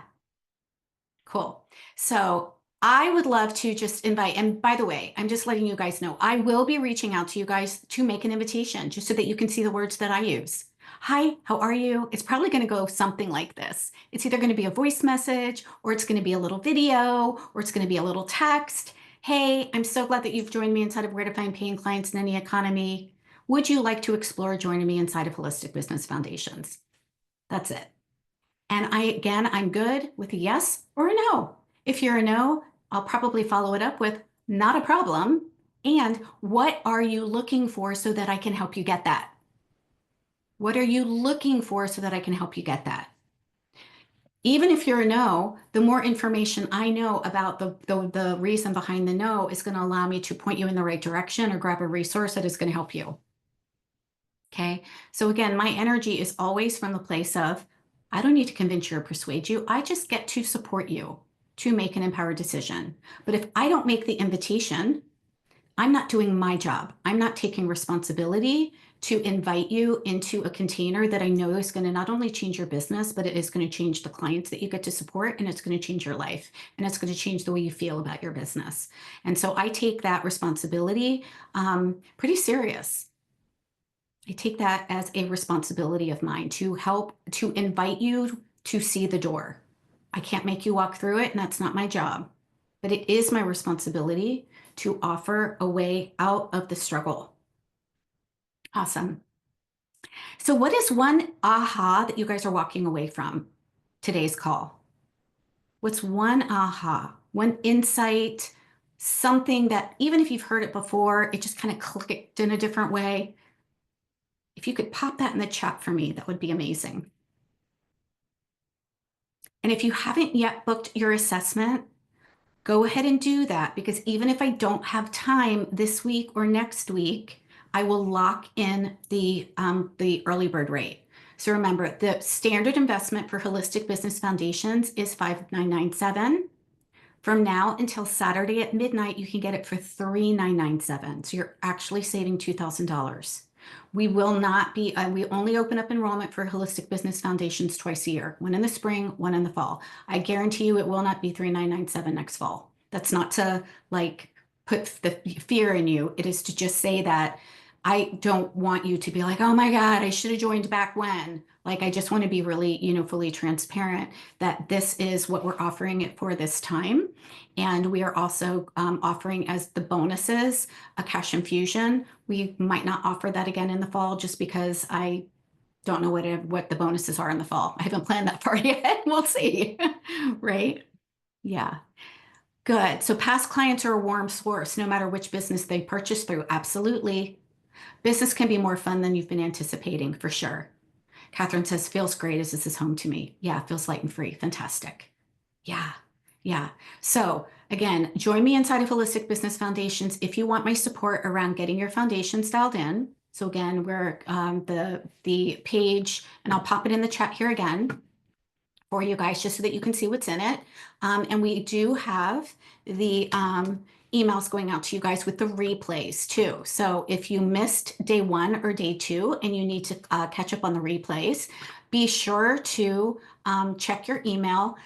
Cool. So I would love to just invite, and by the way, I'm just letting you guys know, I will be reaching out to you guys to make an invitation just so that you can see the words that I use. Hi, how are you? It's probably going to go something like this. It's either going to be a voice message, or it's going to be a little video, or it's going to be a little text. Hey, I'm so glad that you've joined me inside of Where to Find Paying Clients in Any Economy. Would you like to explore joining me inside of Holistic Business Foundations? That's it. And I'm good with a yes or a no. If you're a no, I'll probably follow it up with not a problem. And what are you looking for so that I can help you get that? What are you looking for so that I can help you get that? Even if you're a no, the more information I know about the reason behind the no is going to allow me to point you in the right direction or grab a resource that is going to help you. Okay. So again, my energy is always from the place of, I don't need to convince you or persuade you. I just get to support you to make an empowered decision. But if I don't make the invitation, I'm not doing my job. I'm not taking responsibility to invite you into a container that I know is going to not only change your business, but it is going to change the clients that you get to support, and it's going to change your life, and it's going to change the way you feel about your business. And so I take that responsibility pretty serious. I take that as a responsibility of mine to help to invite you to see the door. I can't make you walk through it, and that's not my job. But it is my responsibility to offer a way out of the struggle. Awesome. So, what is one aha that you guys are walking away from today's call? What's one aha, one insight, something that even if you've heard it before, it just kind of clicked in a different way? If you could pop that in the chat for me, that would be amazing. And if you haven't yet booked your assessment, go ahead and do that, because even if I don't have time this week or next week, I will lock in the early bird rate. So remember, the standard investment for Holistic Business Foundations is $5,997. From now until Saturday at midnight, you can get it for $3,997. So you're actually saving $2,000. We will not be, we only open up enrollment for Holistic Business Foundations twice a year, one in the spring, one in the fall. I guarantee you it will not be $3,997 next fall. That's not to like put the fear in you. It is to just say that I don't want you to be like, oh my God, I should have joined back when. Like, I just want to be really, fully transparent that this is what we're offering it for this time. And we are also offering as the bonuses a cash infusion. We might not offer that again in the fall just because I don't know what the bonuses are in the fall. I haven't planned that far yet. We'll see. Right? Yeah. Good. So past clients are a warm source, no matter which business they purchase through. Absolutely. Business can be more fun than you've been anticipating, for sure. Catherine says, feels great as this is home to me. Yeah, feels light and free. Fantastic. Yeah. Yeah. So again, join me inside of Holistic Business Foundations if you want my support around getting your foundations dialed in. So again, we're the page, and I'll pop it in the chat here again for you guys just so that you can see what's in it. And we do have the emails going out to you guys with the replays too. So if you missed day 1 or day 2 and you need to catch up on the replays, be sure to check your email.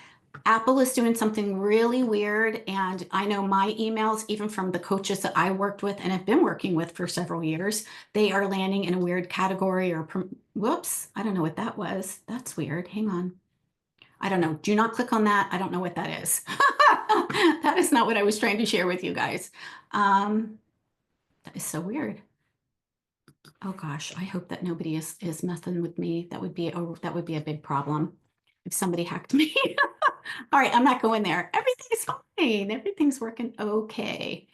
Apple is doing something really weird, and I know my emails, even from the coaches that I worked with and have been working with for several years, they are landing in a weird category or whoops, I don't know what that was. That's weird. Hang on. I don't know. Do not click on that. I don't know what that is. That is not what I was trying to share with you guys. That is so weird. Oh gosh, I hope that nobody is messing with me. That would be a big problem if somebody hacked me. All right, I'm not going there. Everything's fine. Everything's working okay.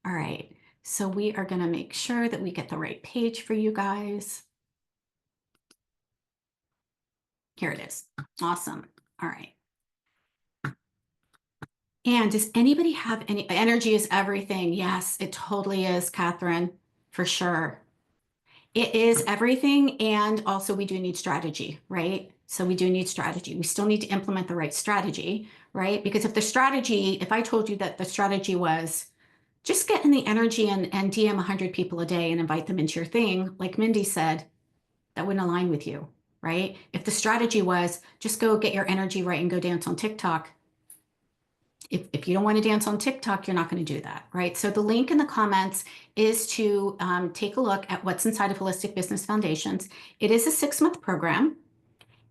All right, so we are going to make sure that we get the right page for you guys. Here it is. Awesome. All right. And does anybody have any energy is everything? Yes, it totally is, Catherine, for sure. It is everything. And also we do need strategy, right? So we do need strategy. We still need to implement the right strategy, right? Because if I told you that the strategy was just get in the energy and DM 100 people a day and invite them into your thing, like Mindy said, that wouldn't align with you, right? If the strategy was just go get your energy right and go dance on TikTok, if you don't want to dance on TikTok, you're not going to do that, right? So the link in the comments is to take a look at what's inside of Holistic Business Foundations. It is a 6-month program,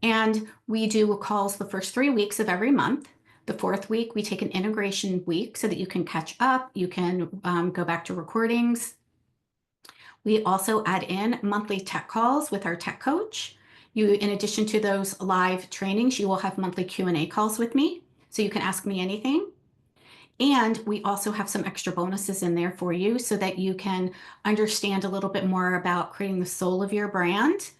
and we do calls the first 3 weeks of every month. The 4th week, we take an integration week so that you can catch up. You can go back to recordings. We also add in monthly tech calls with our tech coach. In addition to those live trainings, you will have monthly Q&A calls with me. So you can ask me anything. And we also have some extra bonuses in there for you so that you can understand a little bit more about creating the soul of your brand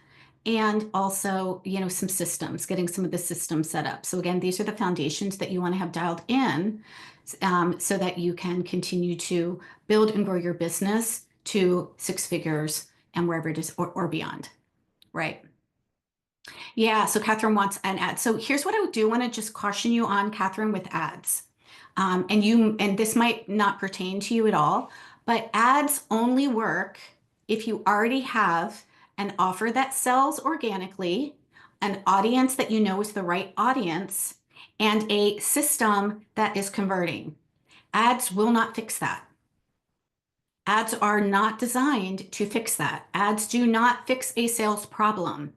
and also, some systems, getting some of the systems set up. So again, these are the foundations that you want to have dialed in, so that you can continue to build and grow your business to 6 figures and wherever it is, or beyond. Right. Yeah. So Catherine wants an ad. So here's what I do want to just caution you on, Catherine, with ads. And this might not pertain to you at all, but ads only work if you already have an offer that sells organically, an audience that you know is the right audience, and a system that is converting. Ads will not fix that. Ads are not designed to fix that. Ads do not fix a sales problem.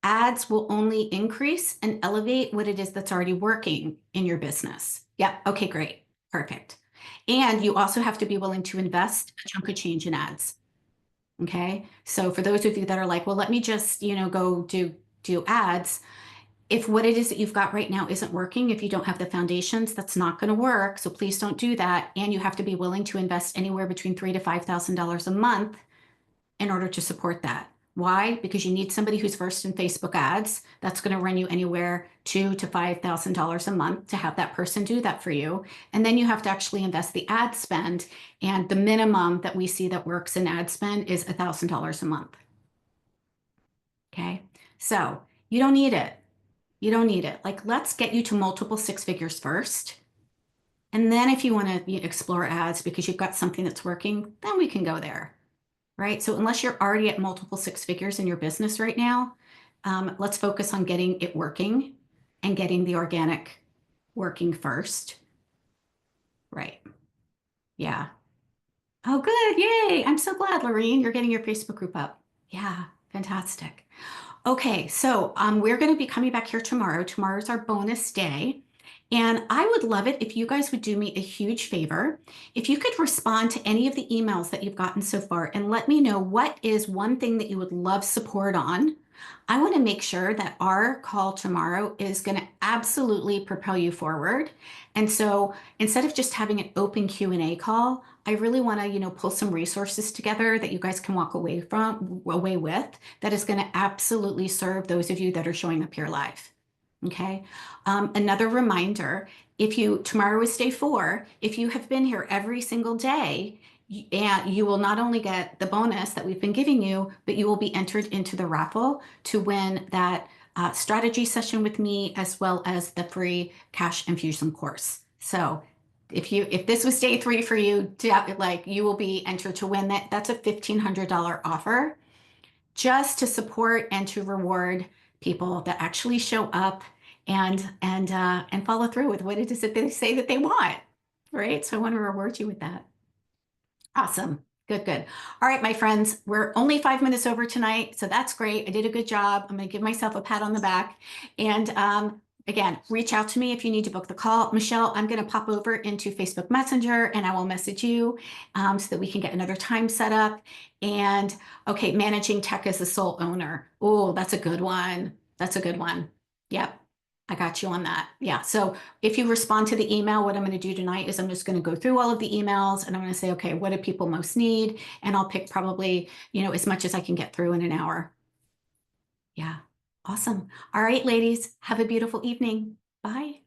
Ads will only increase and elevate what it is that's already working in your business. Yep. Okay, great. Perfect. And you also have to be willing to invest a chunk of change in ads. Okay. So for those of you that are like, well, let me just, go do ads. If what it is that you've got right now isn't working, if you don't have the foundations, that's not going to work. So please don't do that. And you have to be willing to invest anywhere between $3,000 to $5,000 a month in order to support that. Why? Because you need somebody who's versed in Facebook ads. That's going to run you anywhere $2,000 to $5,000 a month to have that person do that for you. And then you have to actually invest the ad spend. And the minimum that we see that works in ad spend is $1,000 a month. Okay. So you don't need it. You don't need it. Like, let's get you to multiple 6 figures first. And then if you want to explore ads because you've got something that's working, then we can go there. Right? So unless you're already at multiple 6 figures in your business right now, let's focus on getting it working and getting the organic working first. Right. Yeah. Oh, good. Yay. I'm so glad, Lorene, you're getting your Facebook group up. Yeah. Fantastic. Okay. So we're going to be coming back here tomorrow. Tomorrow's our bonus day. And I would love it if you guys would do me a huge favor. If you could respond to any of the emails that you've gotten so far and let me know what is one thing that you would love support on. I want to make sure that our call tomorrow is going to absolutely propel you forward. And so instead of just having an open Q&A call, I really want to, pull some resources together that you guys can walk away with that is going to absolutely serve those of you that are showing up here live. Okay. Another reminder, tomorrow is day 4, if you have been here every single day, and you will not only get the bonus that we've been giving you, but you will be entered into the raffle to win that strategy session with me, as well as the free cash infusion course. So if this was day 3 for you, you will be entered to win that. That's a $1,500 offer just to support and to reward people that actually show up and follow through with what it is that they say that they want, right? So I want to reward you with that. Awesome. Good, good. All right, my friends, we're only 5 minutes over tonight, so that's great. I did a good job. I'm going to give myself a pat on the back. And again, reach out to me if you need to book the call. Michelle, I'm going to pop over into Facebook Messenger and I will message you so that we can get another time set up. And okay, managing tech as a sole owner. Oh, that's a good one. That's a good one. Yep. I got you on that. Yeah. So if you respond to the email, what I'm going to do tonight is I'm just going to go through all of the emails and I'm going to say, okay, what do people most need? And I'll pick probably, as much as I can get through in an hour. Yeah. Awesome. All right, ladies, have a beautiful evening. Bye.